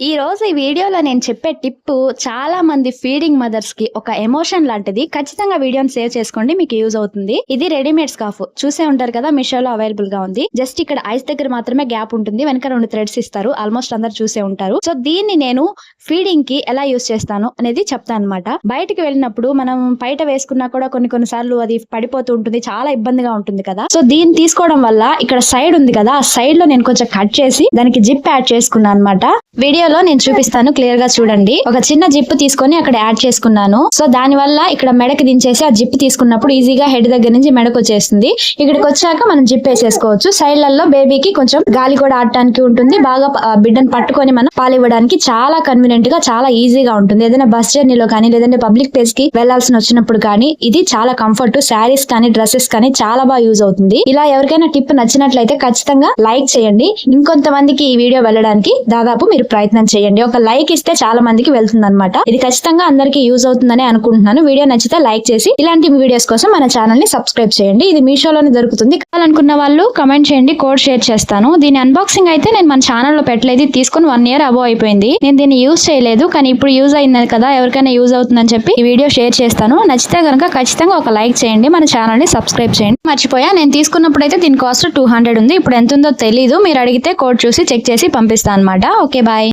ఈ రోజు ఈ వీడియోలో నేను చెప్పే టిప్పు చాలా మంది ఫీడింగ్ మదర్స్ కి ఒక ఎమోషన్ లాంటిది. ఖచ్చితంగా వీడియోని సేవ్ చేసుకోండి, మీకు యూజ్ అవుతుంది. ఇది రెడీమేడ్ స్కార్ఫ్ చూసే ఉంటారు కదా, మీషోలో అవైలబుల్ గా ఉంది. జస్ట్ ఇక్కడ ఐస్ దగ్గర మాత్రమే గ్యాప్ ఉంటుంది, వెనక 2 థ్రెడ్స్ ఇస్తారు. ఆల్మోస్ట్ అందరు చూసే ఉంటారు. సో దీన్ని నేను ఫీడింగ్ కి ఎలా యూజ్ చేస్తాను అనేది చెప్తాను అనమాట. బయటకు వెళ్ళినప్పుడు మనం బయట వేసుకున్నా కూడా కొన్ని సార్లు అది పడిపోతూ ఉంటుంది, చాలా ఇబ్బందిగా ఉంటుంది కదా. సో దీన్ని తీసుకోవడం వల్ల ఇక్కడ సైడ్ ఉంది కదా, ఆ సైడ్ లో నేను కొంచెం కట్ చేసి దానికి జిప్ యాడ్ చేసుకున్నాను అనమాట. వీడియోలో నేను చూపిస్తాను, క్లియర్ గా చూడండి. ఒక చిన్న జిప్ తీసుకొని అక్కడ యాడ్ చేసుకున్నాను. సో దాని వల్ల ఇక్కడ మెడకి దించేసి ఆ జిప్ తీసుకున్నప్పుడు ఈజీగా హెడ్ దగ్గర నుంచి మెడకు వచ్చేస్తుంది. ఇక్కడికి వచ్చాక మనం జిప్ వేసేసుకోవచ్చు. సైడ్లలో బేబీకి కొంచెం గాలి కూడా ఆడటానికి ఉంటుంది, బాగా బిడ్డను పట్టుకొని మనం పాలు ఇవ్వడానికి చాలా కన్వీనియంట్ గా, చాలా ఈజీగా ఉంటుంది. ఏదైనా బస్ జర్నీలో కానీ, లేదంటే పబ్లిక్ ప్లేస్ కి వెళ్లాల్సిన వచ్చినప్పుడు కానీ ఇది చాలా కంఫర్ట్. శారీస్ కానీ, డ్రెస్సెస్ కానీ చాలా బాగా యూజ్ అవుతుంది. ఇలా ఎవరికైనా టిప్ నచ్చినట్లయితే ఖచ్చితంగా లైక్ చేయండి. ఇంకొంతమందికి ఈ వీడియో వెళ్ళడానికి దాదాపు మీరు ప్రయత్నం చేయండి. ఒక లైక్ ఇస్తే చాలా మందికి వెళ్తుంది అనమాట. ఇది ఖచ్చితంగా అందరికి యూజ్ అవుతుందని అనుకుంటున్నాను. వీడియో నచ్చితే లైక్ చేసి ఇలాంటి వీడియోస్ కోసం మన ఛానల్ ని సబ్స్క్రైబ్ చేయండి. ఇది మీషోలోనే దొరుకుతుంది. కావాలనుకున్న వాళ్ళు కమెంట్ చేయండి, కోడ్ షేర్ చేస్తాను. దీని అన్బాక్సింగ్ అయితే నేను మన ఛానల్ లో పెట్టలేదు, తీసుకుని 1 year అబో అయిపోయింది. నేను దీన్ని యూజ్ చేయలేదు, కానీ ఇప్పుడు యూజ్ అయింది కదా, ఎవరికైనా యూజ్ అవుతుందని చెప్పి ఈ వీడియో షేర్ చేస్తాను. నచ్చితే కనుక ఖచ్చితంగా ఒక లైక్ చేయండి, మన ఛానల్ ని సబ్స్క్రైబ్ చేయండి. మర్చిపోయా, నేను తీసుకున్నప్పుడు అయితే దీని కాస్ట్ 200 ఉంది. ఇప్పుడు ఎంత ఉందో తెలీదు, మీరు అడిగితే కోడ్ చూసి చెక్ చేసి పంపిస్తాను అనమాట. Okay, bye.